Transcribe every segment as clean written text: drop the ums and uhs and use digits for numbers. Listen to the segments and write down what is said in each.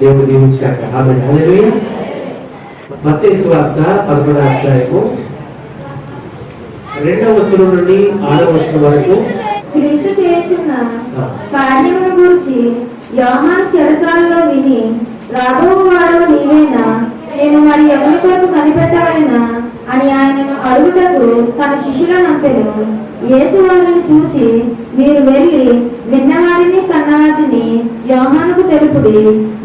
దేవుడు దీవించాక. ఆమేన్. హల్లెలూయా. మత్తయి సువార్త 11వ అధ్యాయము 2వ వచనం నుండి 6వ వచనం వరకు. క్రీస్తు చేయుచున్న కార్యమును గూర్చి యోహాను చెరసాలలో విని, రాబోవాడు నీవేనా, నేను మరి ఎవరి కొరకు కనిపెట్టవలెనా అని ఆయనను అడుగుటకు తన శిష్యులను పంపెను. యేసు వారిని చూసి, మీరు వెళ్ళి విన్నవారిని కన్నవారిని యోహానుకు తెలుపుడి.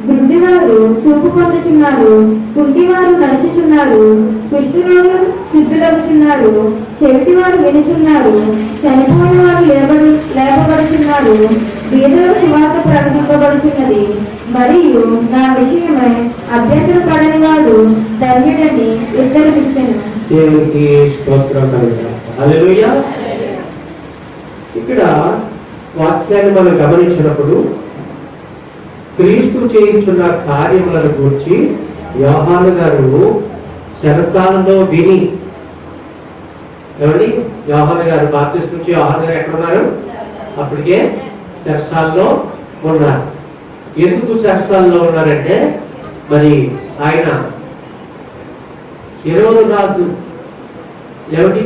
గుడ్డివారు చూపు పొందుచున్నారు, కుంటివారు నడుచుచున్నారు, కుష్ఠరోగులు శుద్ధులవుతున్నారు, చెవిటివారు వినుచున్నారు, చనిపోయిన వారు లేపబడుచున్నారు, బీదలకు సువార్త ప్రకటింపబడుచున్నది. మరియు నా విషయమై అభ్యంతర పడని వాడు ధన్యుడని ఇద్దరు ఇచ్చాను. దేవునికి స్తోత్రం కలుగును. హల్లెలూయా. ఇక్కడ వాక్యాన్ని మనం గమనించినప్పుడు క్రీస్తు చేయించున్న కార్యములను గురించి యోహాను గారు చెరసాలలో విని, ఎవరి యోహాను గారు బాప్తిస్మం ఇచ్చే యోహాను గారు ఎక్కడున్నారు? అప్పటికే చెరసాలలో ఉన్నారు. ఎందుకు చెరసాలలో ఉన్నారంటే, మరి ఆయన హెరోదు రాజు ఎవరి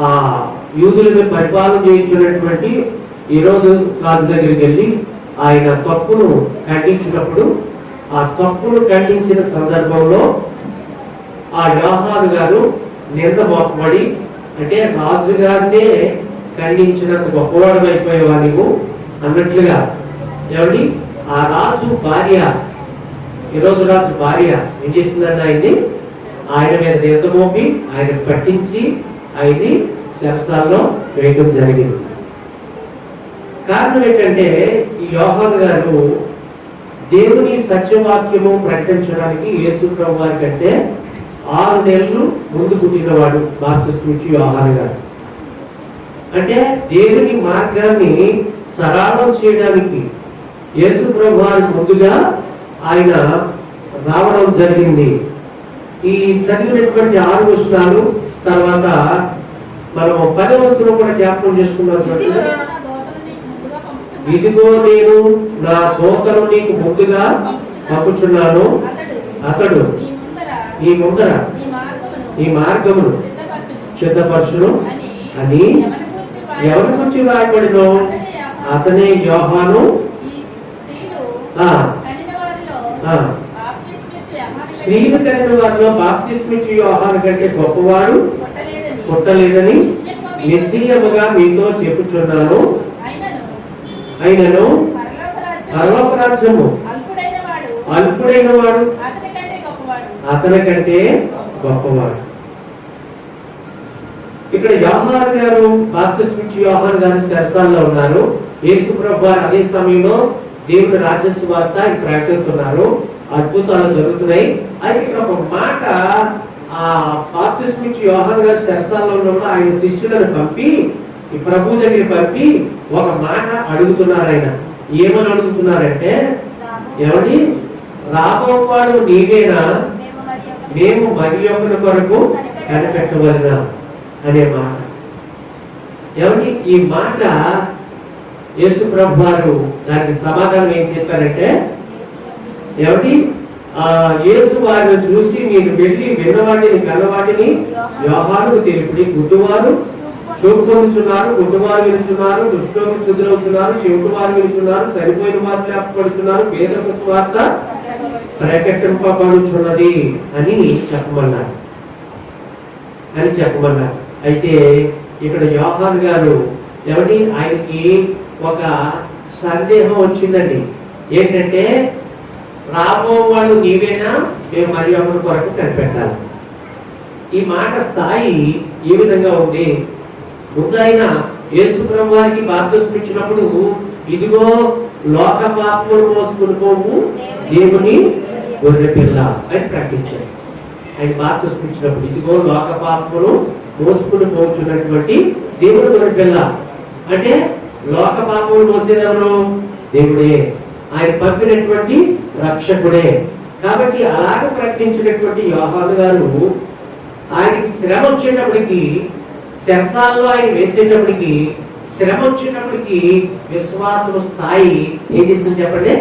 ఆ యూదులను పరిపాలన చేయించినటువంటి హెరోదు రాజు దగ్గరికి వెళ్ళి ఆయన తప్పును ఖండించినప్పుడు, ఆ తప్పును ఖండించిన సందర్భంలో ఆ యోహాను గారు నింద మోపబడి, అంటే రాజు గారినే ఖండించినంత గొప్పవాడు అయిపోయేవా నీవు అన్నట్లుగా, ఎవరి ఆ రాజు భార్య, హెరోదు రాజు భార్య ఏం చేసిందండి, ఆయన మీద నింద మోపి ఆయన పట్టించి ఆయన్ని చెరసాల్లో వేయడం జరిగింది. కారణం ఏంటంటే, ఈ యోహాను గారు దేవుని సత్యవాక్యము ప్రకటించడానికి యేసు ప్రభువు వారి కంటే 6 నెలలు ముందు పుట్టినవాడు బాప్తిస్మం ఇచ్చే యోహాను గారు. అంటే దేవుని మార్గాన్ని సరళం చేయడానికి యేసు ప్రభువు వారి ముందుగా ఆయన రావడం జరిగింది. ఈ చదివినటువంటి 6 వచనాలు తర్వాత మనం 10వ వచనం కూడా జ్ఞాపకం చేసుకున్నాం. ఇదిగో నేను నా దూతను నీకు ముందుగా పంపుచున్నాను, అతడు నీ ముందర ఈ మార్గమును సిద్ధపరచును అని ఎవరి గురించి రాయబడినో అతనే యోహాను. స్త్రీలు కలిగిన వారిలో బాప్తిస్మం ఇచ్చే యోహాను కంటే గొప్పవాడు పుట్టలేదని నిశ్చయముగా మీతో చెప్పుచున్నాను. అయినను పరలోక రాజ్యము అల్పుడైన వాడు అతని కంటే గొప్పవాడు. ఇక్కడ యోహాను గారు బాప్తిస్మం ఇచ్చే యోహాను గారు చెరసాలలో ఉన్నారు. యేసు ప్రభువు అదే సమయంలో దేవుని రాజ్య సువార్త ప్రకటిస్తున్నారు. అద్భుతాలు జరుగుతున్నాయి. అయితే ఇక్కడ ఒక మాట, ఆ బాప్తిస్మం ఇచ్చే యోహాను గారు చెరసాలలో ఉన్నప్పుడు ఆయన శిష్యులను పంపి, ఈ ప్రభు దగ్గర పంపి ఒక మాట అడుగుతున్నారు. ఆయన ఏమని అడుగుతున్నారంటే, ఎవరి రాబోవాడు నీవేనా, మేము మరి ఒకరి కొరకు కనిపెట్టవలెనా అనే మాట. ఎవరి ఈ మాట యేసు ప్రభు వారు దానికి సమాధానం ఏం చెప్పారంటే, ఎవరి యేసు వారిని చూసి మీరు వెళ్ళి విన్నవాటిని కన్నవాటిని యోహానుకు తెలుపుడి. గుడ్డివారు చూపు పొందుచున్నారు, గుడ్డివారు వినుచున్నారు, దుష్టోగులు శుద్ధులవుతున్నారు, చెవిటివారు వినుచున్నారు, చనిపోయిన వారు లేపబడుచున్నారు, పేదలకు సువార్త ప్రకటింపబడుచున్నది అని చెప్పమన్నారు. అయితే ఇక్కడ యోహాను గారు ఎవరి ఆయనకి ఒక సందేహం వచ్చిందండి. ఏంటంటే, రాబోవాడు నీవేనా, మేము మరి ఒకరి కొరకు కనిపెట్టాలి. ఈ మాట స్థాయి ఏ విధంగా ఉంది? ముందు ఆయన యేసు ప్రభువు వారికి బాప్తిస్మం ఇచ్చినప్పుడు, ఇదిగో లోక పాపములు మోసుకుని పోవు దేవుని గొర్రె పిల్ల అని ప్రకటించారు. ఆయన బాప్తిస్మం ఇచ్చినప్పుడు, ఇదిగో లోక పాపములు మోసుకుని పోచున్నటువంటి దేవుని గొర్రె పిల్ల. అంటే లోక పాపములు మోసేదెవరు? దేవుడే, ఆయన పంపినటువంటి రక్షకుడే. కాబట్టి అలాగ ప్రకటించినటువంటి యోహాను గారు ఆయనకి శ్రమ వచ్చేటప్పటికి, చెరసాల్లో ఆయన వేసేటప్పటికి, శ్రమ వచ్చేటప్పటికి విశ్వాసం స్థాయి ఏం చేసింది చెప్పండి?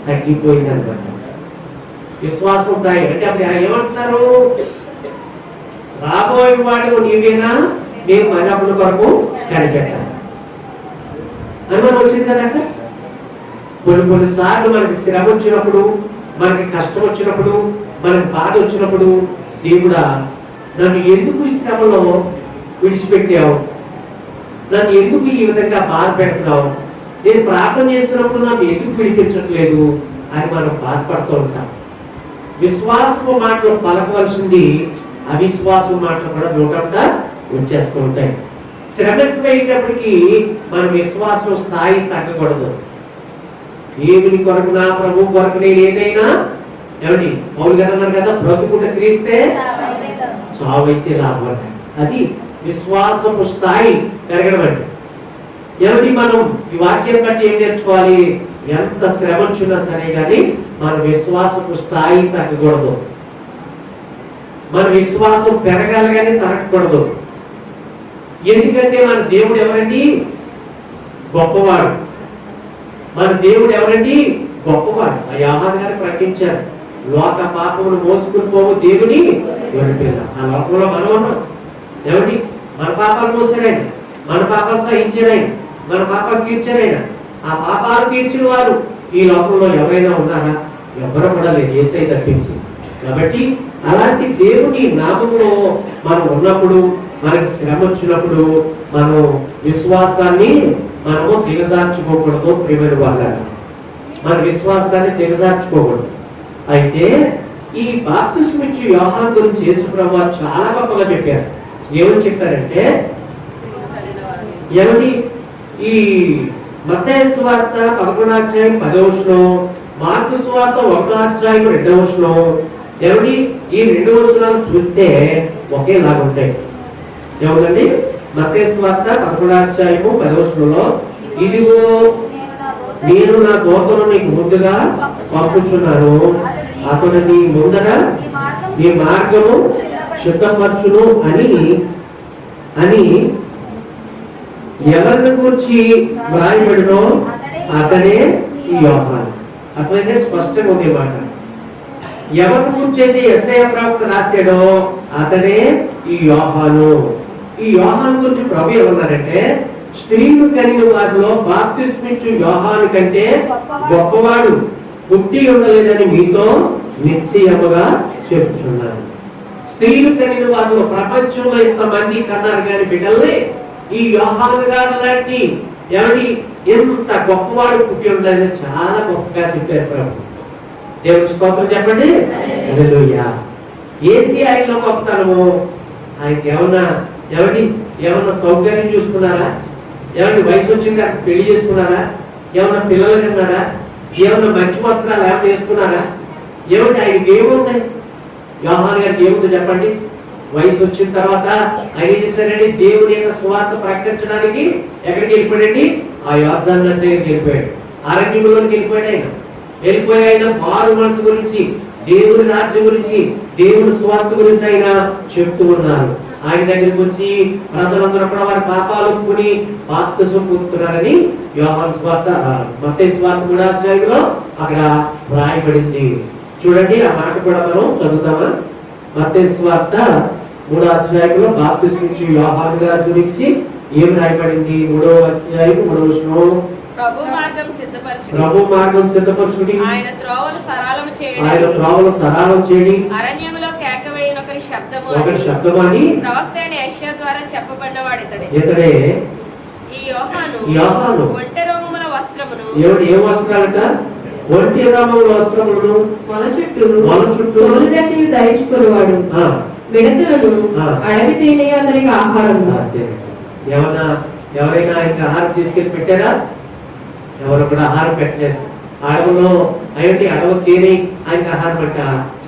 తగ్గిపోయింది అనమాట. విశ్వాసం ఉంటాయి అంటే అప్పుడు ఏమంటున్నారు? రాబోయే వాడు నీవేనా, నేను మరొకరి కొరకు కనిపెట్టాను అనుమానం వచ్చింది కదంట. కొన్నిసార్లు మనకి శ్రమ వచ్చినప్పుడు, మనకి కష్టం వచ్చినప్పుడు, మనకి బాధ వచ్చినప్పుడు, దేవుడా నన్ను ఎందుకు ఈ శ్రమలో విడిచిపెట్టావు, నన్ను ఎందుకు ఈ విధంగా బాధ పెడుతున్నావు, నేను ప్రార్థన చేస్తున్నప్పుడు నన్ను ఎందుకు విడిపించట్లేదు అని మనం బాధపడుతూ ఉంటాం. విశ్వాసపు మాటలు పలకవలసింది అవిశ్వాసం మాటలు కూడా నోటంట వచ్చేస్తూ ఉంటాయి. శ్రమ ఎక్కువయ్యేటప్పటికి మన విశ్వాసం స్థాయి తగ్గకూడదు. దేవుని కొరకు నా ప్రభు కొరకు నేను ఏదైనా ఏమండి పౌలు గారు అన్నారు కదా, బ్రతుకుట క్రీస్తే చావైతే లాభం. అది విశ్వాసపు స్థాయి పెరగడం అంటే. ఏమిటి మనం ఈ వాక్యం బట్టి ఏం నేర్చుకోవాలి? ఎంత శ్రమ వచ్చినా సరే కానీ మన విశ్వాసపు స్థాయి తగ్గకూడదు. మన విశ్వాసం పెరగాలి కానీ తరగకూడదు. ఎందుకంటే మన దేవుడు ఎవరండి? గొప్పవాడు. మన దేవుడు ఎవరండి? గొప్పవాడు. ఆ యోహాను గారు ప్రకటించారు, లోక పాపమును మోసుకుని పోవు దేవుని గొర్రెపిల్ల. ఆ లోకంలో మనం ఉన్నాం. ఏమండి మన పాపాలు మోసారాయన, మన పాపాలు సహించారాయన, మన పాపాలు తీర్చారాయన. ఆ పాపాలు తీర్చిన వారు ఈ లోకంలో ఎవరైనా ఉన్నారా? ఎవరు కూడా లేదు, యేసయ్య తప్పించి. కాబట్టి అలాంటి దేవుని నామములో మనం ఉన్నప్పుడు, మనకి శ్రమ వచ్చినప్పుడు మనం విశ్వాసాన్ని మనము దిగజార్చుకోకూడదు. ప్రియమైన వాళ్ళని మన విశ్వాసాన్ని దిగజార్చుకోకూడదు. అయితే ఈ బాప్తిస్మం ఇచ్చే యోహాను గురించి యేసు ప్రభువు చాలా గొప్పగా చెప్పారు. ఏమని చెప్పారంటే, ఏమని ఈ మత్తయి సువార్త 11వ అధ్యాయం 10వ వచనం, మార్కు సువార్త 1వ అధ్యాయం 2వ వచనం, ఏమని ఈ 2 వచనాలు చూస్తే ఒకేలాగా ఉంటాయి. ఏమండి మత్తయి సువార్త 11వ అధ్యాయము 10వ వచనంలో, ఇదిగో నేను నా దూతను నీకు ముందుగా పంపుచున్నాను, అతను నీ ముందర నీ మార్గము సిద్ధపరచును అని ఎవరిని గురించి వ్రాయబడినో అతనే ఈ యోహాను. అట్లనే స్పష్టంగా ఉంది మాట. ఎవరిని గురించి అయితే యెషయా ప్రవక్త రాశాడో అతనే ఈ యోహాను. ఈ యోహాను గురించి ప్రభు ఏమన్నారంటే, స్త్రీలు కలిగిన వారిలో బాప్తిస్మిచ్చు యోహాను కంటే గొప్పవాడు పుట్టి ఉండలేదని మీతో నిశ్చయముగా చెప్పుచున్నాను. స్త్రీలు కలిగిన వారిలో ప్రపంచంలో ఇంతమంది కన్నారు కానీ బిడ్డల్ని ఈ యోహాను గారు లాంటి ఎవరి ఎంత గొప్పవాడు పుట్టి ఉండలేదని చాలా గొప్పగా చెప్పారు ప్రభు. దేవుని స్తోత్రం చెప్పండి. హల్లెలూయా. ఏంటి ఆయనలో గొప్పతనము? ఆయనకి ఏమన్నా సౌకర్యం చూసుకున్నారా? ఏమన్నా వయసు వచ్చిందా పెళ్లి చేసుకున్నారా? ఏమన్నా పిల్లలు కన్నారా? ఏమన్నా మంచి వస్త్రాలు ఏమన్నా వేసుకున్నారా? ఏమంటే ఆయనకి ఏముంది? యోహాను గారికి ఏముంది చెప్పండి? వయసు వచ్చిన తర్వాత ఆయన ఏం చేశారండి? దేవుని యొక్క సువార్త ప్రకటించడానికి ఎక్కడికి వెళ్ళిపోయాడండి? ఆ యోర్దాను నది దగ్గరికి వెళ్ళిపోయాడు. అరణ్యంలోకి వెళ్ళిపోయాడు. వెళ్ళిపోయి ఆయన మారు మనసు గురించి, దేవుని రాజ్యం గురించి, దేవుని సువార్త గురించి ఆయన చెప్తూ ఉన్నారు. ఆయన దగ్గరికి వచ్చి ప్రజలందరూ కూడా వారి పాపాలు ఒప్పుకొని బాప్తిసం పొందుతున్నారని యోహాను సువార్త మత్తయి సువార్త 3వ అధ్యాయంలో అక్కడ రాయబడింది. చూడండి ఆ మాట కూడా మనం చదువుతామా? మత్తయి సువార్త 3వ అధ్యాయంలో బాప్తిసం ఇచ్చే యోహాను గారి గురించి ఏం రాయబడింది? 3వ అధ్యాయం 3వ వచనం, ప్రభు మార్గం సిద్ధపరచుడి, ఆయన త్రోవలు సరళం చేయడి, అరణ్యములో కేక వేయని ఒకరి శబ్దము అని ప్రవక్త అయిన యెషయా ద్వారా చెప్పబడినవాడు ఇతడే. ఈ యోహాను ఒంటె రోమముల వస్త్రమును, ఏ వస్త్రాలట? ఒంటె రోమముల వస్త్రములను మొల చుట్టూ ధరించుకునేవాడు, మిడతలను అడవి తేనె అతనికి ఆహారం. ఎవరైనా ఆయనకి ఆహారం తీసుకెళ్లి పెట్టారా? ఎవరు కూడా ఆహారం పెట్టలేదు. అడవిలో అయ్యండి అడవి తేనె ఆయనకి ఆహారం అంట.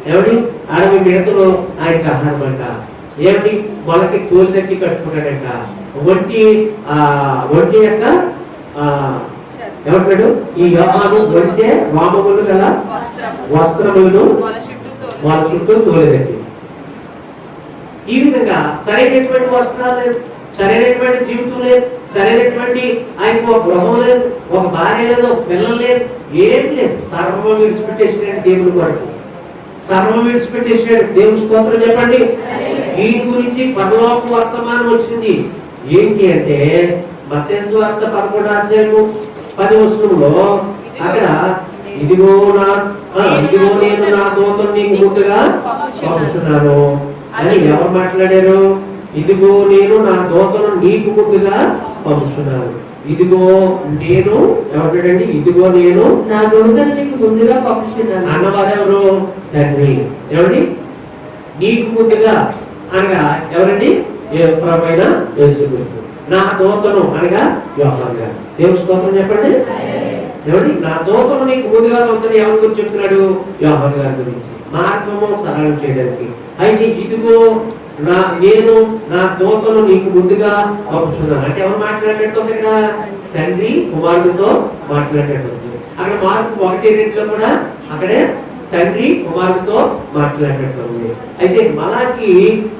ఏమిటి అడవి మిడతలు ఆయనకి ఆహారం అంట. ఏమిటి మొలకి తోలు తగ్గి కట్టుకున్నాడంట. ఒంటి యొక్క ఏమంటాడు? ఈ యోహాను ఒంటె వామములు గల వస్త్రములను వాళ్ళ చుట్టూ తోలేదండి. ఈ విధంగా సరైనటువంటి వస్త్రాలు లేదు, సరైనటువంటి జీవితం లేదు, సరైనటువంటి ఆయనకు ఒక గృహం లేదు, ఒక భార్య లేదు, ఒక పిల్లలు లేదు, ఏం లేదు. సర్వం విడిచిపెట్టేసిన దేవుని కొరకు సర్వం విడిచిపెట్టేసాడు. దేవుని స్తోత్రం చెప్పండి. దీని గురించి పరలోక వర్తమానం వచ్చింది. ఏంటి అంటే మత్తయి సువార్త 11:10 అక్కడ ఇదిగో నేను నా దూతను నీకు ముందుగా పంపుచున్నాను అని ఎవరు మాట్లాడారు? ఇదిగో నేను నా దూతను నీకు ముందుగా పంపుచున్నాను. ఇదిగో నేను ఎవరండి? ఇదిగో నేను నా దూతను నీకు ముందుగా పంపుచున్నాను అన్నవారెవరు? తండ్రి. ఎవరి నీకు ముందుగా అనగా ఎవరండి? ప్రభువైన యేసుక్రీస్తు. నా దూతను అనగా యోహాను గారు. దేవుని స్తోత్రం చెప్పండి. ఎవరి నా దూతను నీకు ముందుగా పంపుతున్న ఎవరి గురించి చెప్తున్నాడు? యోహాను గారి గురించి, మార్గము సరళం చేయడానికి. అయితే ఇదిగో నేను నా దూతను నీకు ముందుగా పంపుచున్నాను అంటే ఎవరు మాట్లాడినట్టుంది? ఇక్కడ తండ్రి కుమారుడితో మాట్లాడినట్టుంది. అక్కడ మార్పు 1:2 కూడా అక్కడే తండ్రి కుమారుడితో మాట్లాడినట్టుంది. అయితే మలాకి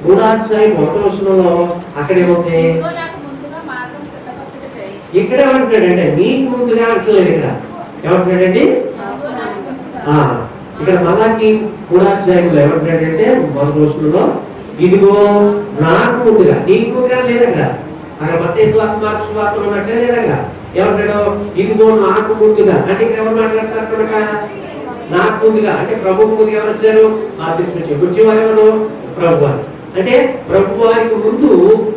3:1 అక్కడేమవుతే ఇక్కడ ఏమంటున్నాడంటే నీకు ముందుగా అంటలేదు. ఇక్కడ ఏమంటున్నాడండి? ఇక్కడ మలాకి 3:1 ఏమంటున్నాడంటే 1 ఇదిగో నాకు ముందుగా నీకు ముందుగా లేదగా. అక్కడ మత్తయి సువార్త, మార్కు సువార్త ఉన్నట్లే లేదగా. ఏమంటాడు? ఇదిగో నాకు ముందుగా అంటే ఇక్కడ ఎవరు మాట్లాడతారు? నాకు ముందుగా అంటే ప్రభువు ముందుగా ఎవరు వచ్చారు? వచ్చేవారు ఎవరు? ప్రభు అంటే ప్రభు వారికి ముందు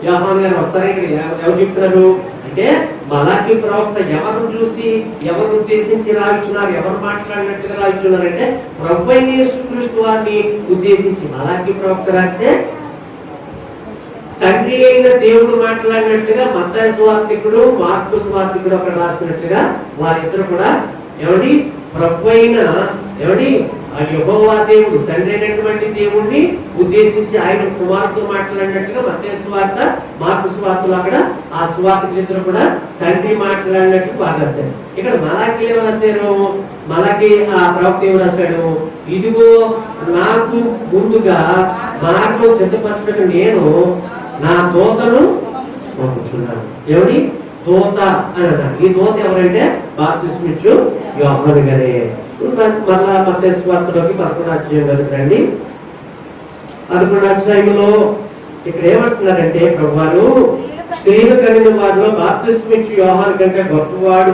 యోహాను గారు వస్తారా? ఇక్కడ ఎవరు చెప్తున్నారు అంటే మలాకి ప్రవక్త ఎవరిని చూసి ఎవరు ఉద్దేశించి రాయించున్నారు, ఎవరు మాట్లాడినట్టుగా రాయించున్నారు అంటే ప్రభు అయిన యేసుక్రీస్తు వారిని ఉద్దేశించి మలాకి ప్రవక్త రాస్తే తండ్రి అయిన దేవుడు మాట్లాడినట్టుగా మత్తయి సువార్తికుడు, మార్కు సువార్తికుడు అక్కడ రాసినట్టుగా వారిద్దరు కూడా ఎవడి ప్రభు అయిన ఎవడి యెహోవా దేవుడు తండ్రి అయినటువంటి దేవుణ్ణి ఉద్దేశించి ఆయన కుమారుతో మాట్లాడినట్టుగా మత్తయి సువార్త, మార్కు సువార్తలు అక్కడ ఆ సువార్తికులిద్దరు కూడా తండ్రి మాట్లాడినట్టు బాగా రాశారు. ఇక్కడ మలాకి ఏం రాశారు? మలాకి ఆ ప్రవక్త ఏం రాశాడు? ఇదిగో నాకు ముందుగా మార్గం సిద్ధపరచుటకు నేను నా దూతను పంపుచున్నాను. ఎవరి దూత అని అన్నారు. ఈ దూత ఎవరంటే బాప్తిస్మిచ్చు యోహాను గారే. మళ్ళా మత్తయి సువార్తలోకి 11 రండి. 11 ఇక్కడ ఏమంటున్నారంటే ప్రభువారు స్త్రీలు కలిగిన వారిలో బాప్తిస్మిచ్చు యోహాను కంటే గొప్పవాడు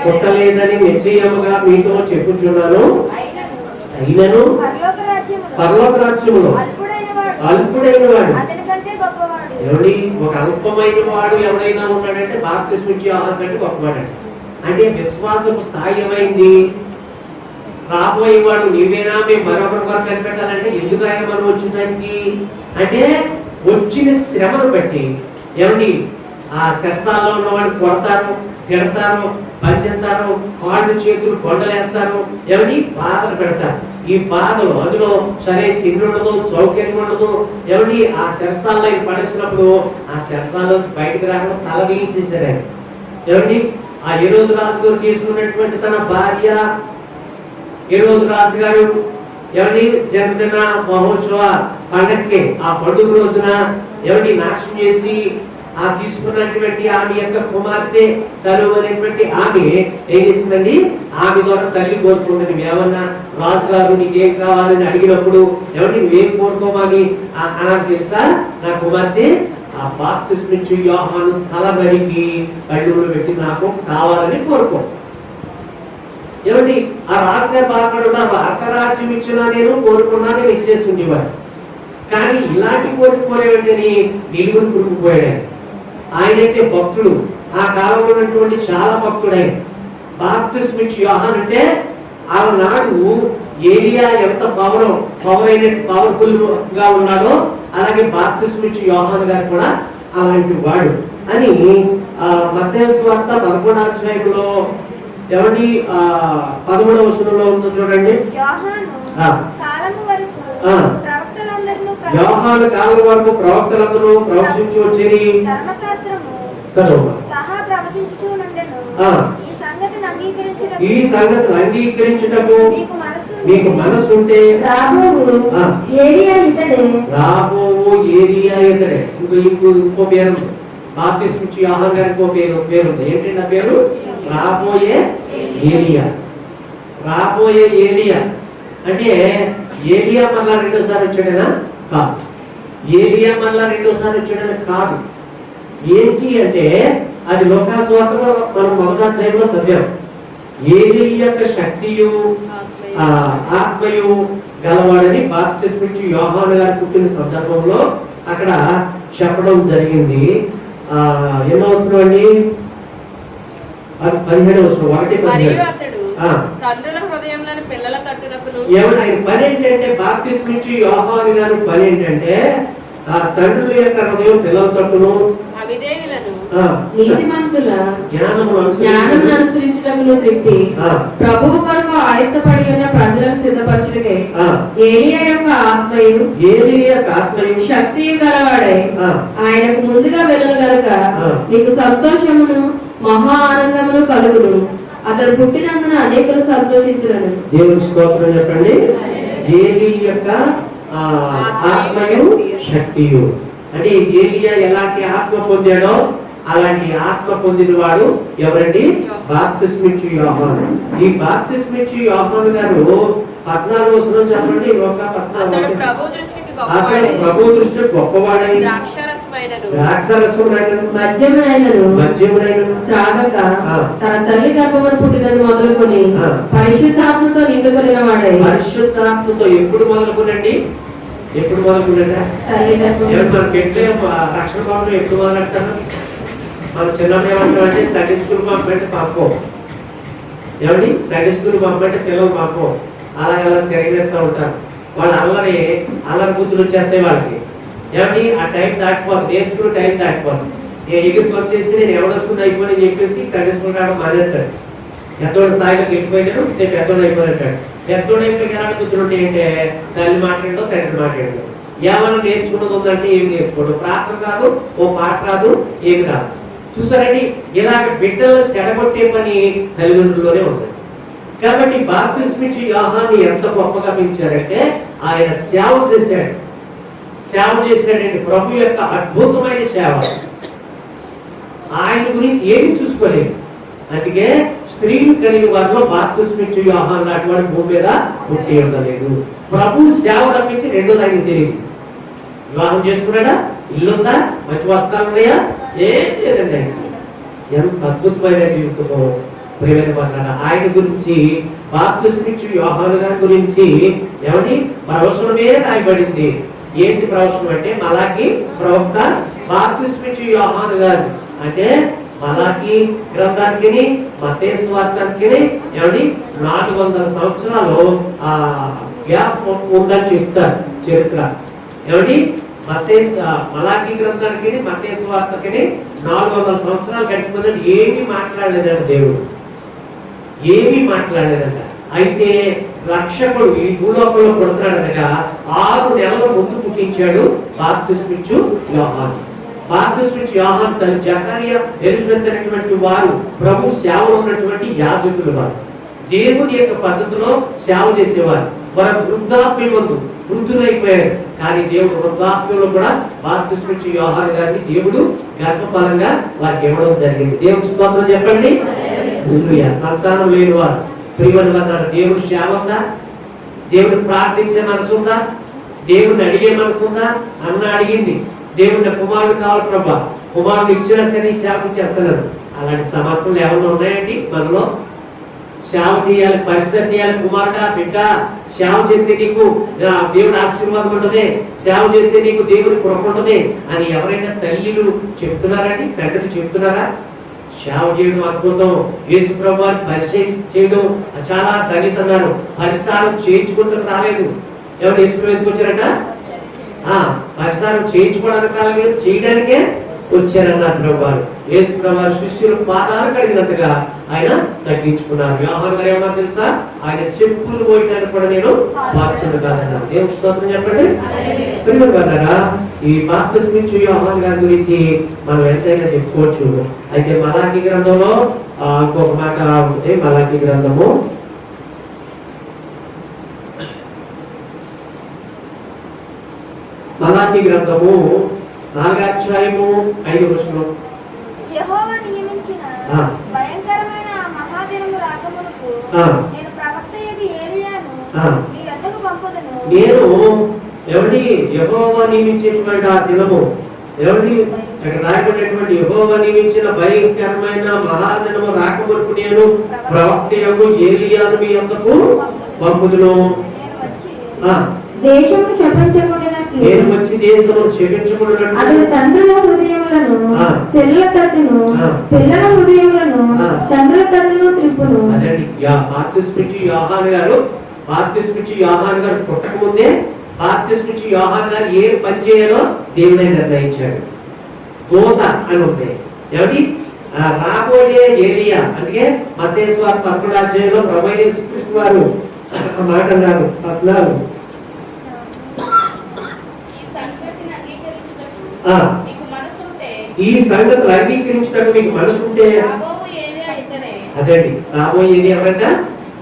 పుట్టలేదని నిశ్చయముగా మీతో చెప్పుచున్నాను. అయినను పరలోక రాజ్యములో అల్పుడైన వాడు ఎవరి ఒక అల్పమైన వాడు ఎవరైనా ఉన్నాడంటే బాప్తిస్మిచ్చు యోహాను కంటే గొప్పవాడు. అంటే విశ్వాసము స్థాయి ఏమైంది? రాబోయేవాడు నీవేనా, మేము మరొకరి కొరకు కనిపెట్టాలంటే ఎందుకు ఆయన మనం వచ్చేసరికి అంటే వచ్చిన శ్రమను బట్టి ఏమండి ఆ శరసాల్లో ఉన్నవాడిని కొడతారు, తిడతారు, పంచేస్తారు, కాళ్ళు చేతులు కొండలేస్తారు, ఏమని బాధలు పెడతారు. ఈ బాధలు అందులో సరే తిండి ఉండదు, సౌకర్యం ఉండదు. ఏమండి ఆ శరసాల్లో పడేసినప్పుడు ఆ శరసాల్లో బయటకు రాకుండా తల వేయించేశారు. ఏమండి ఆ హెరోదు రాజు గారు తీసుకున్నటువంటి తన భార్య హెరోదు రాజు గారు ఎవరి జన్మదిన మహోత్సవ పండక్కి ఆ పండుగ రోజున ఎవరి నాశనం చేసి ఆ తీసుకున్నటువంటి ఆమె యొక్క కుమార్తె సలువు అనేటువంటి ఆమె ఏం చేసిందండి? ఆమె ద్వారా తల్లి కోరుకుంటుంది. ఏమన్నా రాజుగారు నీకేం కావాలని అడిగినప్పుడు ఎవరి నువ్వేం కోరుకోమని అన్నారు తెలుసా? నా కుమార్తె ఆ బాప్తిస్మిచ్చు యోహాను తల నరికి కళ్ళులో పెట్టి నాకు కావాలని కోరుకో. ఏమండి ఆ రాజుగారు బాధపడుతున్నారు. అర్ధరాజ్యం ఇచ్చినా నేను కోరుకున్నా నేను ఇచ్చేసి ఉండేవాడు. కానీ ఇలాంటి కోరుకోలేదంటే నిలుగురు పురుగుపోయాడు. ఆయనైతే భక్తుడు, ఆ కాలంలో ఉన్నటువంటి చాలా భక్తుడు ఆయన. బాప్తిస్మిచ్చు యోహాను అంటే ఆనాడు ఏలియా ఎంత పవర్ఫుల్ గా ఉన్నాడో అలాగే బాప్తిస్మిచ్చు యోహాను గారు కూడా అలాంటి వాడు అని మత్తయి సువార్త 11 ఎవరి 13 ఉందో చూడండి. యోహాను కాలం వరకు ప్రవక్తలందరూ ప్రవచించి వచ్చేది ఈ సంగతి అంగీకరించుటకు మీకు మనసు ఉంటే రాబోవు ఏరియా ఇతడే. ఇంకో పేరు బాప్తిస్మిచ్చు యోహాను గారి ఇంకో పేరు ఉంది. ఏంటంటే ఆ పేరు రాబోయే ఏలియా. రాబోయే ఏలియా అంటే ఏలియా మళ్ళా రెండోసారి వచ్చాడనా? కాదు. ఏలియా మళ్ళా రెండోసారి వచ్చాడని కాదు. ఏంటి అంటే అది లోకాసువార్తలో మనం మొదటి అధ్యాయంలో చదివాం. ఏలియా యొక్క శక్తియు ఆత్మయు గలవాడని బాప్తిస్మిచ్చు యోహాను గారు పుట్టిన సందర్భంలో అక్కడ చెప్పడం జరిగింది. ఎన్నో అవసరం అండి? 17వ వచనం, 1:17. ఏమన్నా ఆయన పని ఏంటంటే బాప్తిస్మిచ్చు యోహాను గారు పని ఏంటంటే తండ్రుల యొక్క హృదయం పిల్లల తట్టును నీతిమంతుల జ్ఞానమును అనుసరించటంలో త్రిప్పి ప్రభువు కొరకు ఆయత్తపడి ఉన్న ప్రజలను సిద్ధపరచుటకై ఏలియా యొక్క ఆత్మయు శక్తియు గలవాడై ఆయనకు ముందుగా వెళ్ళను గనుక నీకు సంతోషమును మహా ఆనందమును కలుగును. అతడు పుట్టినందున అనేకులు సంతోషించును. దేవునికి స్తోత్రం చెప్పండి. ఏలియా యొక్క ఆత్మయు శక్తియు అంటే ఏలియా ఎలాంటి ఆత్మ పొందాడో అలాంటి ఆత్మ పొందిన వాడు ఎవరండి? బాప్తిస్మిచ్చు యోహాను. ఈ బాప్తిస్మిచ్చు యోహాను గారు 14వ వచనం చదవండి. అతడు ప్రభు దృష్టి గొప్పవాడై ద్రాక్షారసమునైనను మద్యమునైనను త్రాగక తన తల్లి గర్భమున పుట్టినది మొదలుకొని పరిశుద్ధాత్మతో నిండుకొనిన వాడై. పరిశుద్ధాత్మతో ఎప్పుడు మొదలుకునండి? ఎప్పుడు మొదలుకున్నాడా? మన పెట్లే రక్షణ భవనం ఎప్పుడు మొదలెడతారు? మన చిన్నప్పుడు ఏమంటామంటే సండే స్కూల్ పంపంటే పాపం. ఏమండి? సండే స్కూల్ పంపంటే పిల్లలు పాపం అలా తిరగేస్తూ ఉంటారు. వాళ్ళు అల్లరి బుద్ధులు వచ్చేస్తాయి వాళ్ళకి. ఏమండి? ఆ టైం దాటిపోతుంది, నేర్చుకునే టైం దాటిపోతుంది. ఎగిరి కొట్టేసి నేను ఎవడొస్తుంది అయిపోయి చెప్పేసి సండే స్కూల్ రావడం మానేస్తాడు. పెద్దోడు స్థాయిలోకి వెళ్ళిపోయినాడు, నేను పెద్దోడు అయిపోయినట్టాడు. పెద్దోడు అయిపోయి ఎలాంటి బుద్ధులు ఉంటాయంటే తల్లి మాట్లాడో తండ్రి మాట్లాడో. ఏమైనా నేర్చుకున్నది ఉందంటే ఏమి నేర్చుకోవడం, ప్రార్థన రాదు, ఓ పాట రాదు, ఏమి రాదు. చూసారండి, ఇలాగ బిడ్డలను చెడగొట్టే పని తల్లిదండ్రుల్లోనే ఉంది. కాబట్టి బాప్తిస్మిచ్చు యోహాన్ని ఎంత గొప్పగా పెంచారంటే ఆయన సేవ చేశాడండి. ప్రభు యొక్క అద్భుతమైన సేవ. ఆయన గురించి ఏమి చూసుకోలేదు. అందుకే స్త్రీలు కలిగిన వారిలో బాప్తిస్మిచ్చు యోహాను లాంటి వాడు భూమి మీద పుట్టి ఉండలేదు. ప్రభు సేవ రప్పించి రెండోది ఆయనకి తెలియదు. వివాహం చేసుకున్నాడా? ఇల్లుందా? మంచి వస్త్రాలు ఉన్నాయా? ఏం లేదండి. ఎంత అద్భుతమైన జీవితమో ప్రియమైన మాట్లాడ. ఆయన గురించి బాప్తిస్మిచ్చు యోహాను గారి గురించి ఏమని ప్రవచనమే రాయబడింది. ఏంటి ప్రవచనం అంటే మలాకి ప్రవక్త బాప్తిస్మిచ్చు యోహాను గారు అంటే మలాకి గ్రంథానికి మత్తయి సువార్తకి ఏమని 400 సంవత్సరాలు గ్యాప్ ఉందని చెప్తారు చరిత్ర. ఏమని మలాకి గ్రంథానికి మత్తయి సువార్తకి 400 సంవత్సరాలు గడిచిపోయిందంటే ఏమీ మాట్లాడలేదంట దేవుడు, ఏమీ మాట్లాడలేదంట. అయితే రక్షకుడు ఈ భూలోకంలో పుడతాడనగా 6 నెలల ముందు పుట్టించాడు బాప్తిస్మిచ్చు యోహాను. బాప్తిస్మిచ్చు యోహాను తల్లి జకరియా, ఎలిజబెత్ అనేటువంటి వారు ప్రభు సేవలో ఉన్నటువంటి యాజకులు. వారు దేవుని యొక్క పద్ధతిలో సేవ చేసేవారు. వారు వృద్ధాప్యమందు వృద్ధులైపోయారు. కానీ దేవుడు వృద్ధాప్యంలో కూడా బాప్తిస్మిచ్చు యోహాను గారిని దేవుడు గర్భఫలంగా వారికి ఇవ్వడం జరిగింది. దేవుడికి స్తోత్రం చెప్పండి. సంతానం లేని వారు ప్రియమైన వారు దేవుడు సేవ ఉందా? దేవుడు ప్రార్థించే మనసు ఉందా? దేవుడిని అడిగే మనసు ఉందా? అన్న అడిగింది దేవుడిని కుమారుడు కావాలి ప్రభా, కుమారుడు ఇచ్చిన సరే సేవ చేస్తున్నారు. అలాంటి సమర్పణలు ఏమైనా ఉన్నాయండి మనలో? సేవ చేయాలి, పరిస్థితి చేయాలి. కుమారుడా బిడ్డ సేవ చేస్తే నీకు దేవుడి ఆశీర్వాదం ఉంటుంది, సేవ చేస్తే నీకు దేవుడి కృప ఉంటుంది అని ఎవరైనా తల్లిలు చెప్తున్నారండి? తండ్రులు చెప్తున్నారా? సేవ చేయడం అద్భుతం. యేసు ప్రభువాన్ని పరిచయం చేయడం చాలా ధన్యతన్నారు. పరిసరాలు చేయించుకుంటూ రాలేదు. ఎవరు యేసు ప్రభు ఎందుకు వచ్చారట? పరిసరాలు చేయించుకోవడానికి రాలేదు, చేయడానికే వచ్చారన్నారు ప్రభువారు. యేసు ప్రభువారు శిష్యులు పాదాలు కడిగినంతగా ఆయన తగ్గించుకున్నారు. యోహాను గారు ఏమన్నా తెలుసా? ఆయన చెప్పులు పోయటానికి కూడా నేను పాత్రుడు కాదన్నారు. దేవుని స్తోత్రం చెప్పండి. ప్రియమైన ఈ బాప్తిస్మిచ్చు యోహాను గారి గురించి మనం ఎంతైనా చెప్పుకోవచ్చు. అయితే మలాకి గ్రంథంలో ఇంకొక మాట ఉంది. మలాకి గ్రంథము 4వ అధ్యాయము 5వ వచనం. యెహోవా నియమించిన భయంకరమైన మహాదినము రాకమునకు నేను ప్రవక్తయగు ఏలీయాను మీ యొద్దకు పంపుదును. నేను ఎవరి యెహోవా నియమించేటువంటి ఆ దినము, ఎవరి అక్కడ రాయబడినటువంటి యెహోవా నియమించిన భయంకరమైన మహాదినము రాకమునుపు నేను ప్రవక్తయగు ఏలియాను మీ యొద్దకు పంపుదును. దేశము శపించబడినట్లు నేను వచ్చి దేశము క్షమించబడినట్లు అతని తండ్రుల హృదయములను పిల్లల తట్టును, పిల్లల హృదయములను తండ్రుల తట్టును త్రిప్పును. అదండి బాప్తిస్మిచ్చి యోహాను గారు, బాప్తిస్మిచ్చి యోహాను గారు పుట్టక ముందే బాప్తిస్మిచ్చి యోహాను గారు ఏ పని చేయాలో దేవుడే నిర్ణయించాడు. దూత అని ఉంది. ఎవరి రాబోయే ఏలియా. అందుకే మత్తయి సువార్త 11వ అధ్యాయంలో ప్రభువైన యేసుక్రీస్తు వారు మాట అన్నారు 14. ఈ సంగతులు అంగీకరించడానికి మీకు మనసు ఉంటే అదండి రాబోయే ఏలియా ఎవరంట?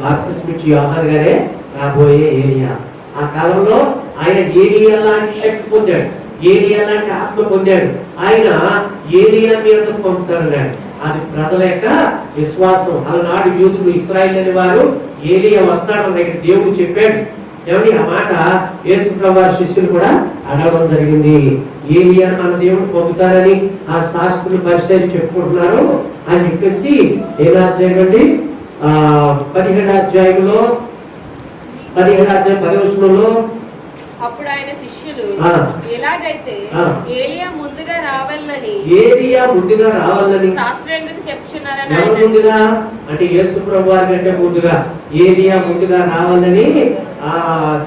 బాప్తిస్మిచ్చి యోహాను గారే రాబోయే ఏలియా. ఆ కాలంలో ఆయన ఏలియా లాంటి శక్తి పొందాడు, ఏలియా లాంటి ఆత్మ పొందాడు. ఆయన ఏలియా మీద పొందుతాడు. అది ప్రజల యొక్క విశ్వాసం. అలనాడు యూదులు, ఇశ్రాయేలు అనే వారు ఏలియా వస్తాడని దగ్గర దేవుడు చెప్పాడు. ఏమండి ఆ మాట యేసు ప్రభువు శిష్యులు కూడా అడగడం జరిగింది. ఏలియా మన దేవుడు పొందుతారని ఆ శాస్త్రులు పరిశీలి చెప్పుకుంటున్నారు అని చెప్పేసి ఏదో అధ్యాయం అండి 17వ అధ్యాయంలో 17వ అధ్యాయం 10వ వచనంలో అప్పుడు ఆయన శిష్యులు ఎలాగైతే ఏలియా ముందుగా రావాలని శాస్త్రజ్ఞులు చెప్పుచున్నారని ఎవరు ముందుగా అంటే యేసు ప్రభువు వారి కంటే ముందుగా ఏలియా ముందుగా రావాలని ఆ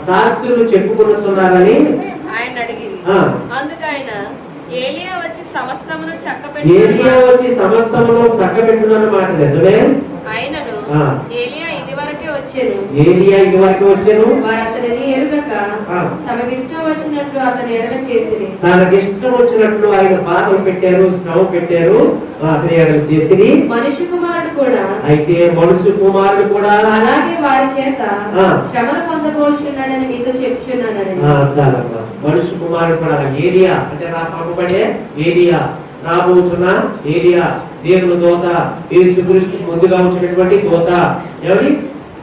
శాస్త్రులు చెప్పుకొనుచున్నారని ఆయన అడిగిరి. అందుకు ఆయన ఏలియా వచ్చి సమస్తమును చక్కబెట్టునన్న మాట నిజమే. ఆయనను ఏలియా ఇదివరకే వచ్చాను వారు అతనిని ఎరుగక తమకిష్టం వచ్చినట్లు అతని ఎడల చేసిరి. తనకిష్టం వచ్చినట్లు ఆయన బాధలు పెట్టారు, శ్రమ పెట్టారు, అతని ఎడల చేసిరి. మనుష్య కుమారుడు కూడా అయితే మనుషు కుమారుడు కూడా అలాగే వారి చేత శ్రమను పొందబోచున్నాడని మీతో చెప్తున్నానని. చాలా మనుషు కుమారుడు కూడా ఏలియా అంటే నా పంపబడే ఏలియా, రాబోచున్న ఏలియా, దేవుని దూత, యేసుక్రీస్తు ముందుగా వచ్చినటువంటి దూత. ఎవరి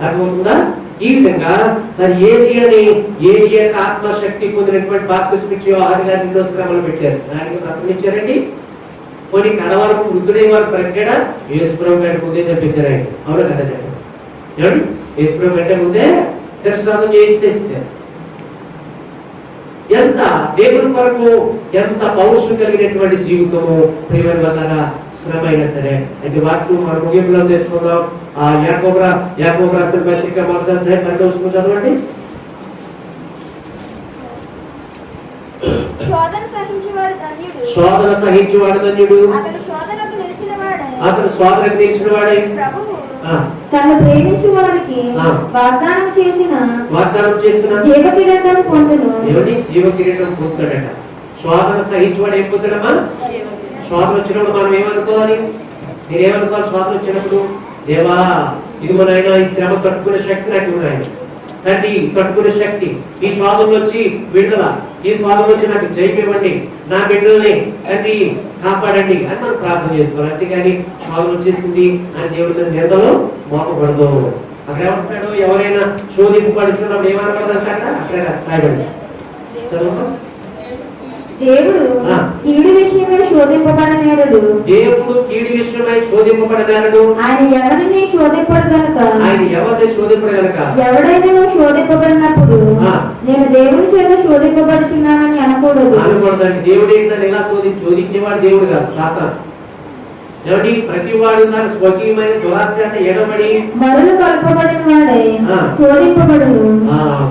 అర్థమవుతుందా? ఈ విధంగా మరి ఏలియా ఆత్మశక్తి పొందినటువంటి బాప్తిస్మిచ్చి యోహాను గారిని ఎన్నో శ్రమలు పెట్టారు. దానికి ప్రకటించారండి. కొన్ని కడవరకు వృద్ధుడై వారు ప్రజ్ఞడ యేసుప్రభు గారి ముందే చంపేశారు ఆయన. అవును కదా ఏమండి? యేసుప్రభు కంటే ముందే శిరస్నానం చేసేసారు. ఎంత దేవుని కొరకు ఎంత పౌరుషం కలిగినటువంటి జీవితము ప్రియమైన వల్ల శ్రమ అయినా సరే. అయితే వాటిని మన ముగింపులో తెచ్చుకుందాం. ఆ యాకోబు రాసిన పత్రిక 1వ అధ్యాయం 12వ వచనం చదవండి. శోధన సహించువాడు ధన్యుడు, అతడు శోధనకు నిలిచిన వాడై తను ప్రేమించు వారికి వాగ్దానం చేసిన జీవ కిరీటం పొందును. జీవ కిరీటం పొందుతాడట. శోధన సహించువాడు ఏం పొందుతాడమ్మా? శోధన వచ్చినప్పుడు మనం ఏమనుకోవాలి? మీరేమనుకోవాలి? శోధన వచ్చినప్పుడు దేవా ఇదిగో నాయనా ఈ శ్రమ తట్టుకునే శక్తి నాకు ఉన్నాయి తండ్రి, తట్టుకునే శక్తి. ఈ శోధనలు వచ్చి విడుదల, ఈ శోధనలు వచ్చి నాకు జయం ఇవ్వండి, నా బిడ్డల్ని తండ్రి కాపాడండి అని మనం ప్రార్థన చేసుకోవాలి. అంతేగాని శోధన వచ్చేసింది అని దేవుడి నిందలో మోపకూడదు. అక్కడ ఏమంటున్నాడు? ఎవరైనా శోధింపబడుచున్నప్పుడు ఏమనకూడదంటారా? అక్కడ రాయబడి చదువు. దేవుడు కీడు విషయమై శోధింపబడనేరడు. దేవుడు కీడు విషయమై శోధింపబడనేరడు. ఆయన ఎవరిని శోధింపడు గనుక ఎవడైనా శోధింపబడినప్పుడు నేను దేవుని చేత శోధింపబడుచున్నానని అనకూడదండి. దేవుడు ఏంటని ఎలా శోధించేవాడు దేవుడు కాదు, సాతాను. ఏమిటి? ప్రతి వాడు తన స్వకీయమైన దురాశ ఎడబడి మరులు కలుపబడిన వాడే శోధింపబడును.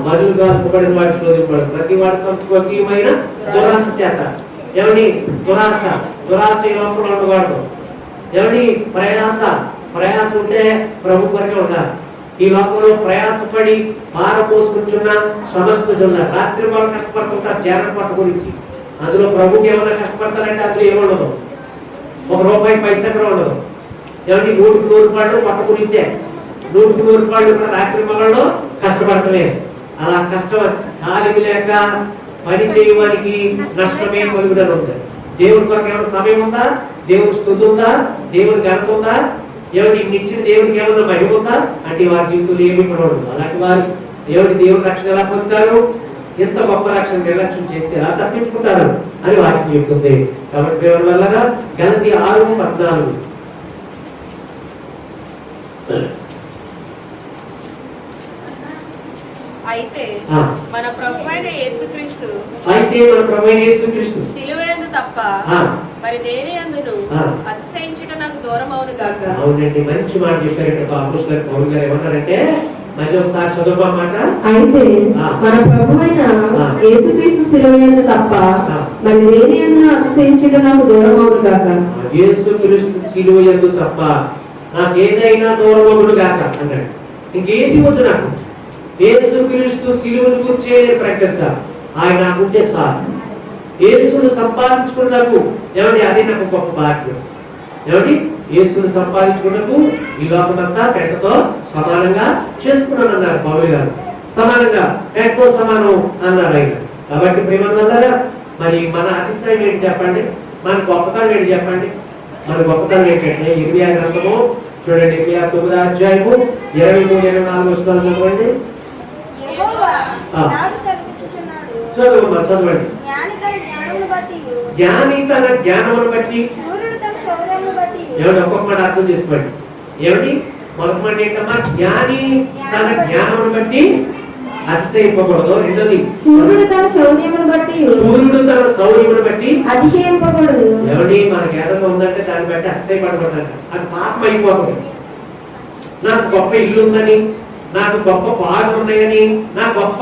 మరులు కలుపబడిన వాడు శోధింపబడు. ప్రతి వాడు తన స్వకీయమైన దురాశ చేత. ఏమిటి? దురాశ ఈ లోపల ఉండకూడదు. ఏమిటి? ప్రయాస ఉంటే ప్రభు కొరకే ఉండాలి. ఈ లోకంలో ప్రయాసపడి పారపోసుకుంటున్న సమస్త జనులు రాత్రి వాళ్ళు కష్టపడుతుంటారు జాగ్రత్త పట్ట గురించి. అందులో ప్రభుకి ఏమైనా కష్టపడతారంటే అందులో ఏముండదు, ₹1 పైసా కూడా ఉండదు. ఏమంటే 100కి 100 రూపాయలు పట్ట గురించే, 100కి 100 రూపాయలు కూడా రాత్రి మగళ్ళు కష్టపడతలే. అలా కష్టం కాలికి లేక పని చేయడానికి నష్టమే కలుగుదల ఉంది. దేవుడి కొరకు ఏమైనా సమయం ఉందా? దేవుడి స్తుతి ఉందా? దేవుడి ఘనత ఉందా? ఏమిటి ఇచ్చిన దేవుడికి ఏమన్నా మహిమ ఉందా అంటే వారి జీవితంలో ఏమి కూడా ఉండదు. అలాంటి వారు దేవుని రక్షణ ఎలా పొందుతారు? ఎంత గొప్ప రక్షణ నిర్లక్ష్యం చేస్తే ఎలా తప్పించుకుంటారు అని వాక్యం చెప్తుంది. కాబట్టి దేవుని వల్ల గలతీ 6:14 అయితే మన ప్రభువైన యేసుక్రీస్తు సిలువయందు తప్ప మరి దేని యందును అతిశయించుట నాకు దూరం అవును గాక. అవునండి, మంచి మాట చెప్పారు ఇక్కడ అపోస్తలుడు పౌలు గారు. ఏమన్నారంటే మళ్ళీ ఒకసారి చదువుకోమాట. అయితే మన ప్రభువైన యేసుక్రీస్తు సిలువయందు తప్ప మరి దేని యందును అతిశయించుట నాకు దూరం అవును గాక. యేసుక్రీస్తు సిలువయందు తప్ప నాకు ఏదైనా దూరం అవును గాక అన్నాడు. ఇంకేది వద్దు నాకు. యేసుక్రీస్తు సిలువను గురించే ప్రకటన. ఆయన నాకుంటే సార్ యేసును సంపాదించుకున్నకు ఏమండి, అది నాకు గొప్ప భాగ్యం. ఏమండి, యేసును సంపాదించుకున్నకు ఈ లోకమంతా పెట్టతో సమానంగా చేసుకున్నాను అన్నారు పౌలు గారు. సమానంగా పెట్టతో సమానం అన్నారు ఆయన. కాబట్టి ప్రేమ వల్ల మరి మన అతిశయం ఏంటి చెప్పండి, మన గొప్పతనం ఏంటి చెప్పండి. మన గొప్పతనం ఏంటంటే ఇర్మియా గ్రంథము చూడండి, 9వ అధ్యాయము 23-24 వచనాలు చదవండి. చదవండి. జ్ఞాని తన జ్ఞానమును బట్టి, ఏమిటి ఒక్కొక్క మాట అర్థం చేసుకోండి. ఏమిటి మొదటి మాట ఏంటమ్మా? జ్ఞాని తన జ్ఞానమును బట్టి అతిశయింపకూడదు. రెండోది సూర్యుడు తన శౌర్యమును బట్టి అతిశయింపకూడదు. ఏమిటి మన జ్ఞానంలో ఉందంటే దాన్ని బట్టి అతిశయపడకూడదు. అది పాపం అయిపోతుంది. నాకు గొప్ప ఇల్లు ఉందని, నాకు గొప్ప పాటలు ఉన్నాయని, నాకు గొప్ప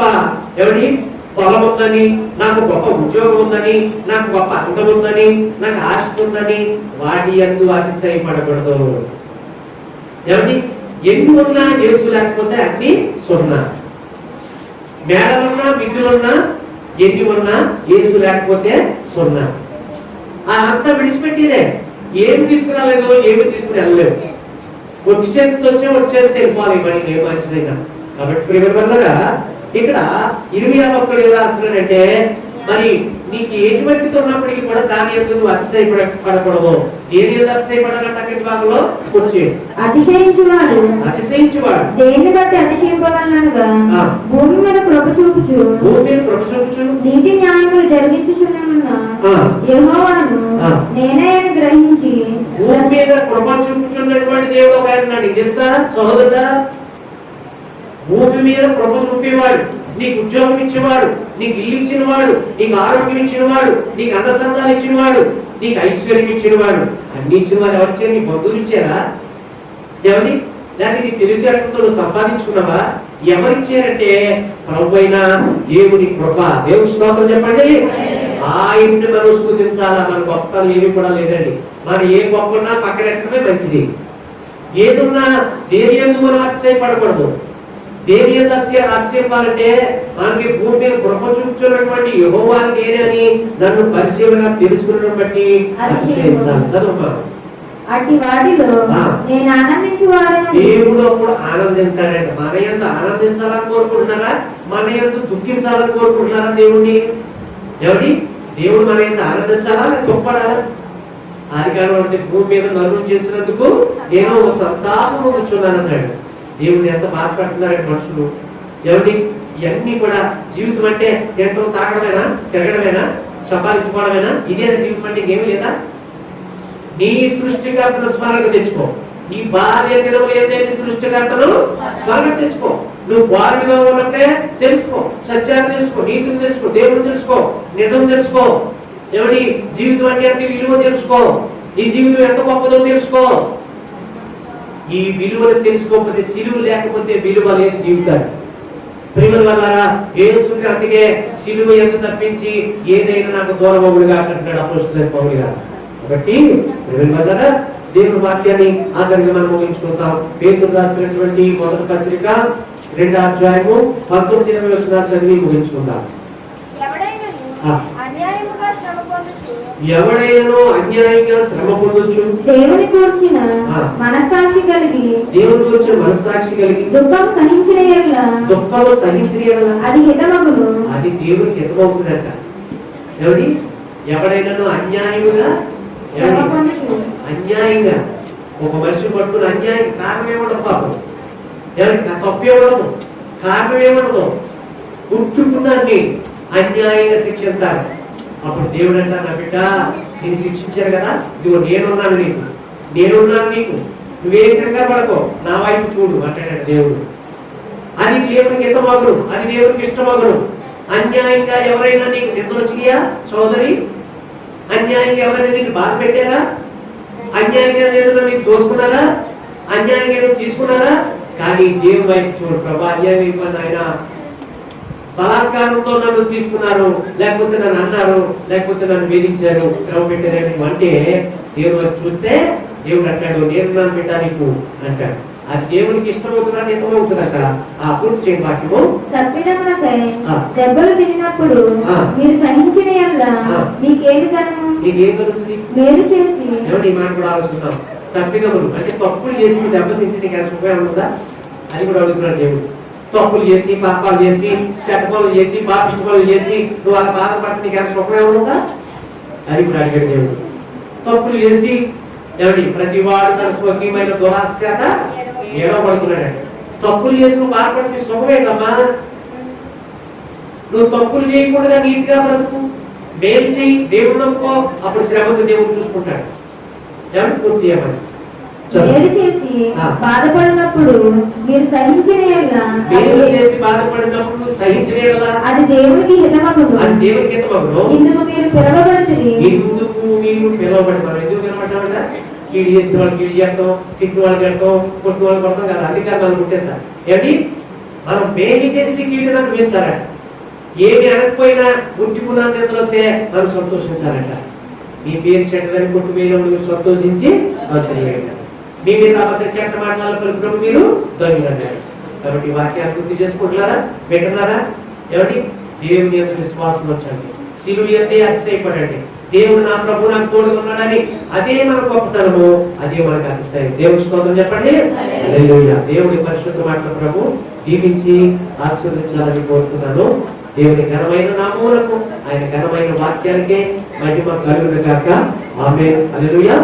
ఏమిటి పొలం ఉందని, నాకు గొప్ప ఉద్యోగం ఉందని, నాకు గొప్ప అందం ఉందని, నాకు ఆస్తి ఉందని వాటి యందు అతిశయపడకూడదు. ఏమిటి ఎన్ని ఉన్నా యేసు లేకపోతే అన్ని సున్నా. మేడలున్నా మిద్దులున్నా ఎన్ని ఉన్నా యేసు లేకపోతే సున్నా. అంతా విడిచిపెట్టేదే. ఏమి తీసుకురాలేదు, ఏమి తీసుకుని వెళ్ళలేదు. ఒట్టి చేతితో వెళ్ళిపోవాలి మనకి ఏ మనిషినైనా. కాబట్టి ప్రేమ వల్లగా ఇక్కడ 21 ఎలా రాస్తున్నాడంటే, మరి నీకు ఎటువంటితో ఉన్నప్పటికీ కూడా దాని యొక్క నువ్వు అతిశయపడకూడదు. ఏది అతిశయపడాలంటే అక్కడి భాగంలో వచ్చి అతిశయించువాడు దేన్ని బట్టి అతిశయింపగలనగా భూమి మీద కృప చూపుచు నీతి న్యాయములు జరిగించుచున్న యెహోవాను నేనే గ్రహించి. భూమి మీద కృప చూపుచున్నటువంటి దేవుడు ఒక ఆయన నాడు తెలుసా సహోదరుడా? భూమి మీద కృప చూపేవాడు, నీకు ఉద్యోగం ఇచ్చేవాడు, నీకు ఇల్లు ఇచ్చినవాడు, నీకు ఆరోగ్యం ఇచ్చినవాడు, నీకు అందసందాలు ఇచ్చినవాడు, నీకు ఐశ్వర్యం ఇచ్చినవాడు. అన్ని ఇచ్చినవాడు ఎవరిచ్చారు? నీ బంధువులు ఇచ్చారా? ఏమని? లేకపోతే నీ తెలివితేటలతో నువ్వు సంపాదించుకున్నావా? ఎవరిచ్చారంటే ప్రభువైన దేవుని కృప. దేవుని స్తోత్రం చెప్పండి. ఆయన్ని మనం స్తుతించాలా. మన గొప్పతనం ఏమి కూడా లేదండి. మనం ఏ గొప్ప ఉన్నా పక్కనెట్టడమే మంచిది. ఏదున్నా దేని యందు మనం అతిశయపడకూడదు. దేని యందు అతిశయపాలంటే మనకి భూమి మీద కృప చూపుతున్నటువంటి యెహోవాను నేనే అని నన్ను పరిశీలన తెలుసుకున్న బట్టి అతిశయించాలి. చదువు. అట్టి వాటిలో నేను ఆనందించువాడను. దేవుడు అప్పుడు ఆనందించాడంట. మన యందు ఆనందించాలని కోరుకుంటున్నారా? మన యందు దుఃఖించాలని కోరుకుంటున్నారా? దేవుడిని ఎవడి దేవుడు మన యందు ఆనందించాలా గొప్పడాలా? ఆదికాండం అంటే భూమి మీద నరులు చేసినందుకు నేను సంతాపము కూర్చున్నానన్నాడు. దేవుడు ఎంత బాధపడుతున్నారంటే మనుషులు. ఎవరి ఇవన్నీ కూడా జీవితం అంటే తినడం, తాగడమేనా, తిరగడమేనా, సంపాదించుకోవడమేనా? ఇదేనా జీవితం అంటే? ఇంకేమీ లేదా? నీ సృష్టికర్తను స్మరణ తెచ్చుకో. నీ భార్య దినములు ఏదైతే సృష్టికర్తను స్మరణ తెచ్చుకో. నువ్వు బాలుడిగా ఉన్నట్టే తెలుసుకో, సత్యాన్ని తెలుసుకో, నీతిని తెలుసుకో, దేవుని తెలుసుకో, నిజం తెలుసుకో. ఏమిటి జీవితం అంటే విలువ తెలుసుకో. ఈ జీవితం ఎంత గొప్పదో తెలుసుకో. ఈ విలువను తెలుసుకోకపోతే, సిలువ లేకపోతే విలువ లేదు జీవితానికి. ప్రేమల వల్ల యేసుకి అందుకే సిలువ ఎందుకు తప్పించి ఏదైనా నాకు దూరం అవుడుగా అంటున్నాడు అపోస్తలుడైన పౌలు గారు. కాబట్టి దేవుని వాక్యాన్ని ఆఖరిగా మనం ముగించుకుంటాం. పేతురు రాసినటువంటి మొదటి పత్రిక 2వ అధ్యాయము 19-20 వచనాలు చదివి ముగించుకుందాం. ఎవడైనా అన్యాయంగా శ్రమ పొందొచ్చు, దేవుని కూర్చిన మనస్సాక్షి కలిగి దుఃఖము సహించిన అది హితమగును. అది దేవునికి హితమవుతుందట. ఎవడైనా అన్యాయంగా ఒక మనిషి పట్టుకుని అన్యాయం కారణం ఏముండదు, పాపం ఎవరికి తప్పే ఉండదు. కారణం ఏమనదు, పుట్టుకున్నాన్ని అన్యాయంగా శిక్షించాలి. అప్పుడు దేవుడు అంటారు, నా బిడ్డ నేను శిక్షించారు కదా, ఇదిగో నేనున్నాను నీకు, నేనున్నాను నీకు, నువ్వేం కంగారు పడకో, నా వైపు చూడు అంటాడు దేవుడు. అది దేవునికి హితమగును, అది దేవునికి ఇష్టమగును. అన్యాయంగా ఎవరైనా నీకు నిందలు వచ్చినాయా సోదరి? అన్యాయంగా ఎవరైనా నీకు బాధ పెట్టారా? అన్యాయంగా ఏదైనా నీకు దోసుకున్నారా? అన్యాయంగా ఏదో తీసుకున్నారా? కానీ దేవుని వైపు చూడు, ప్రభా అన్యాయం ఇవ్వండి ఆయన, బలాత్కారంతో నన్ను తీసుకున్నారు, లేకపోతే నన్ను అన్నారు, లేకపోతే నన్ను వేధించారు, శ్రమ పెట్టారు అంటే దేవుని వైపు చూస్తే దేవుడు అంటాడు, నేను నన్ను బిడ్డ నీకు అంటాడు. అది దేవునికి ఇష్టమవుతుందా హితమవుతుందట. ఆ పూర్తి చేయని వాక్యము, తప్పిదములకై దెబ్బలు తిన్నప్పుడు మీరు సహించిన యెడల మీకేమి కలుగును? నీకేం కలుగుతుంది? మేలు చేసి. ఏమంటే ఈ మాట కూడా ఆలోచిస్తున్నాం. తప్పిదములు అంటే తప్పులు చేసి దెబ్బ తింటే నీకు ఎంత ఉపయోగం ఉందా అని కూడా అడుగుతున్నాడు దేవుడు. తప్పులు చేసి, పాపాలు చేసి, చెడ్డ పనులు చేసి, పాపిష్టి పనులు చేసి నువ్వు అలా బాధపడితే నీకు ఎంత ఉపయోగం ఉందా అని కూడా అడిగాడు దేవుడు. తప్పులు చేసి ఏమండి ప్రతి వాడు తన స్వకీయమైన దురాస్యత ఏడవబడుతున్నాడు. తప్పులు చేసి నువ్వు బాధపడితే సుఖమేదమ్మా? నువ్వు తప్పులు చేయకుండా నీతిగా బ్రతుకు, మేలు చేయి, దేవుడు నమ్ముకో, అప్పుడు శ్రమకు దేవుడు చూసుకుంటాడు. ఏమంటే పూర్తి చేయమని మేలు చేసి బాధపడినప్పుడు మీరు సహించిన యెడల మేలు చేసి బాధపడినప్పుడు సహించిన యెడల అది దేవునికి హితమగును. అది దేవునికి హితమగును. ఇందుకు మీరు పిలువబడితిరి. ఎందుకు మీరు పిలువబడి, మనం ఎందుకు పిలవబడ్డామంట? కీడు చేసిన వాళ్ళు కీడు చేస్తాం, తిట్టిన వాళ్ళు చేస్తాం, కొట్టిన వాళ్ళు కొడతాం కదా, అధికారులు పుట్టేస్తా. ఏంటి మనం మేలు చేసి కీడు నాకు పెంచాలట. ఏమి అనకపోయినా ముట్టుకున్నాను నిద్రతే మనం సంతోషించాలట. మీ పేరు చెడ్డదని కొట్టు మీరు సంతోషించి వదిలేయండి. మీ మీద అబద్ధ చెడ్డ మాటలు మీరు దొంగిలన్నారు. కాబట్టి ఈ వాక్యాన్ని గుర్తు చేసుకుంటున్నారా, వింటున్నారా? ఏమిటి? దేవుని యొక్క విశ్వాసం వచ్చండి, శిలువ అందే అతిశయపడండి. దేవుడు నా ప్రభు నాకు తోడుగా ఉన్నాడని, అదే మన గొప్పతనము, అదే మనకు అతిశయం. దేవుడి స్తోత్రం చెప్పండి. హల్లెలూయా. దేవుడి పరిశుద్ధ మాటల ప్రభు దీవించి ఆశీర్వదించాలని కోరుతున్నాను. దేవుని ఘనమైన నామములకు, ఆయన ఘనమైన వాక్యానికే మహిమ కలుగును గాక. ఆమేన్. హల్లెలూయా.